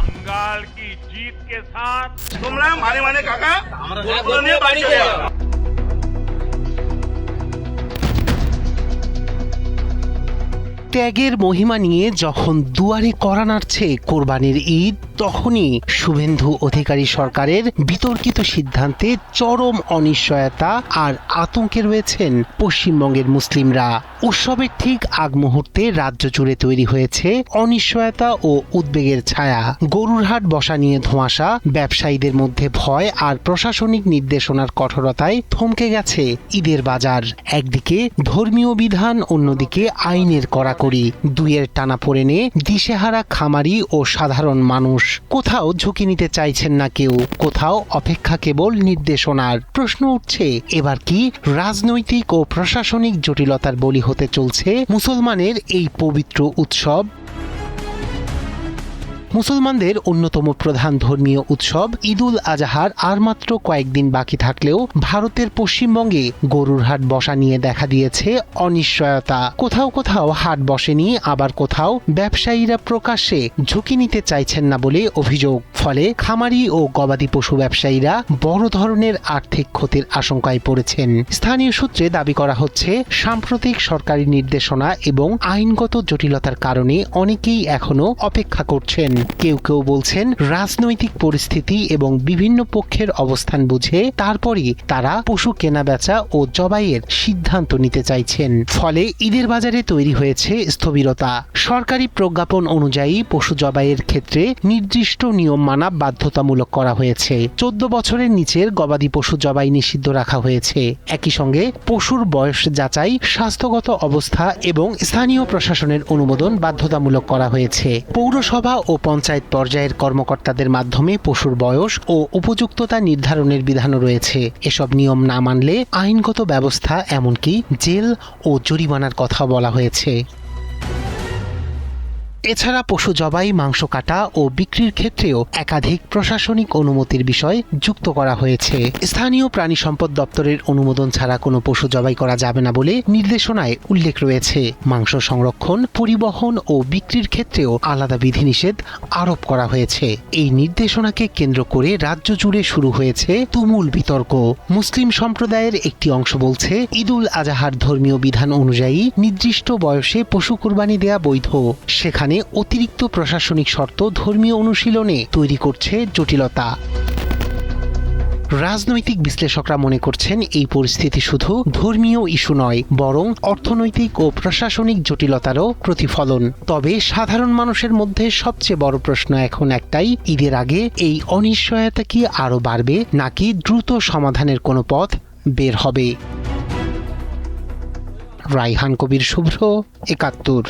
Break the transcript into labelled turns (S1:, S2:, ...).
S1: बंगाल की जीत के साथ
S2: তোমরা মানে মানে কাকা আমরা নিয়ে বাড়ি চলে যাও।
S3: ত্যাগের মহিমা নিয়ে যখন দুয়ারে কড়া নাড়ছে কোরবানির ঈদ, তখনই শুভেন্দু অধিকারী সরকারের বিতর্কিত সিদ্ধান্তে চরম অনিশ্চয়তা আর আতঙ্কে রয়েছেন পশ্চিমবঙ্গের মুসলিমরা। উৎসবের ঠিক আগ মুহূর্তে রাজ্য জুড়ে তৈরি হয়েছে অনিশ্চয়তা ও উদ্বেগের ছায়া। গরুর হাট বসা নিয়ে ধোঁয়াশা, ব্যবসায়ীদের মধ্যে ভয় আর প্রশাসনিক নির্দেশনার কঠোরতায় থমকে গেছে ঈদের বাজার। একদিকে ধর্মীয় বিধান, অন্যদিকে আইনের কড়াকড়ি, দুইয়ের টানাপোড়েনে দিশেহারা খামারি ও সাধারণ মানুষ। কোথাও ঝুঁকি নিতে চাইছেন না কেউ, কোথাও অপেক্ষা কেবল নির্দেশনার। প্রশ্ন উঠছে, এবার কি রাজনৈতিক ও প্রশাসনিক জটিলতার বলি হতে চলছে মুসলমানের এই পবিত্র উৎসব? মুসলমানদের অন্যতম প্রধান ধর্মীয় উৎসব ঈদুল আজহার আর মাত্র কয়েকদিন বাকি থাকলেও ভারতের পশ্চিমবঙ্গে গরুর হাট বসা নিয়ে দেখা দিয়েছে অনিশ্চয়তা। কোথাও কোথাও হাট বসেনি, আবার কোথাও ব্যবসায়ীরা প্রকাশ্যে ঝুঁকি নিতে চাইছেন না বলে অভিযোগ। ফলে খামারি ও গবাদি পশু ব্যবসায়ীরা বড় ধরনের আর্থিক ক্ষতির আশঙ্কায় পড়েছেন। স্থানীয় সূত্রে দাবি করা হচ্ছে, সাম্প্রতিক সরকারি নির্দেশনা এবং আইনগত জটিলতার কারণে অনেকেই এখনো অপেক্ষা করছেন। কেউ কেউ বলছেন, রাজনৈতিক পরিস্থিতি এবং বিভিন্ন পক্ষের অবস্থান বুঝে তারপরই তারা পশু কেনাবেচা ও জবাইয়ের সিদ্ধান্ত নিতে চাইছেন। ফলে ঈদের বাজারে তৈরি হয়েছে স্থবিরতা। সরকারি প্রজ্ঞাপন অনুযায়ী পশু জবাইয়ের ক্ষেত্রে নির্দিষ্ট নিয়ম মানা বাধ্যতামূলক করা হয়েছে। 14 বছরের নিচের গবাদি পশু জবাই নিষিদ্ধ রাখা হয়েছে। একই সঙ্গে পশুর বয়স যাচাই, স্বাস্থ্যগত অবস্থা এবং স্থানীয় প্রশাসনের অনুমোদন বাধ্যতামূলক করা হয়েছে। পৌরসভা ও পঞ্চায়েত পর্যায়ের কর্মকর্তাদের মাধ্যমে পশুর বয়স ও উপযুক্ততা নির্ধারণের বিধানও রয়েছে। এসব নিয়ম না মানলে আইনগত ব্যবস্থা, এমনকি জেল ও জরিমানার কথা বলা হয়েছে। এছাড়া পশু জবাই, মাংস কাটা ও বিক্রির ক্ষেত্রেও একাধিক প্রশাসনিক অনুমতির বিষয় যুক্ত করা হয়েছে। স্থানীয় প্রাণী সম্পদ দপ্তরের অনুমোদন ছাড়া কোনো পশু জবাই করা যাবে না বলে নির্দেশনায় উল্লেখ রয়েছে। মাংস সংরক্ষণ, পরিবহন ও বিক্রির ক্ষেত্রেও আলাদা বিধিনিষেধ আরোপ করা হয়েছে। এই নির্দেশনাকে কেন্দ্র করে রাজ্য জুড়ে শুরু হয়েছে তুমুল বিতর্ক। মুসলিম সম্প্রদায়ের একটি অংশ বলছে, ঈদুল আজহার ধর্মীয় বিধান অনুযায়ী নির্দিষ্ট বয়সে পশু কুরবানি দেয়া বৈধ। সেখানে অতিরিক্ত প্রশাসনিক শর্ত ধর্মীয় অনুশীলনে তৈরি করছে জটিলতা। রাজনৈতিক বিশ্লেষকরা মনে করছেন, এই পরিস্থিতি শুধু ধর্মীয় ইস্যু নয়, বরং অর্থনৈতিক ও প্রশাসনিক জটিলতারও প্রতিফলন। তবে সাধারণ মানুষের মধ্যে সবচেয়ে বড় প্রশ্ন এখন একটাই, ঈদের আগে এই অনিশ্চয়তা কি আরও বাড়বে, নাকি দ্রুত সমাধানের কোনো পথ বের হবে? রায়হান কবির, শুভ্র, ৭১।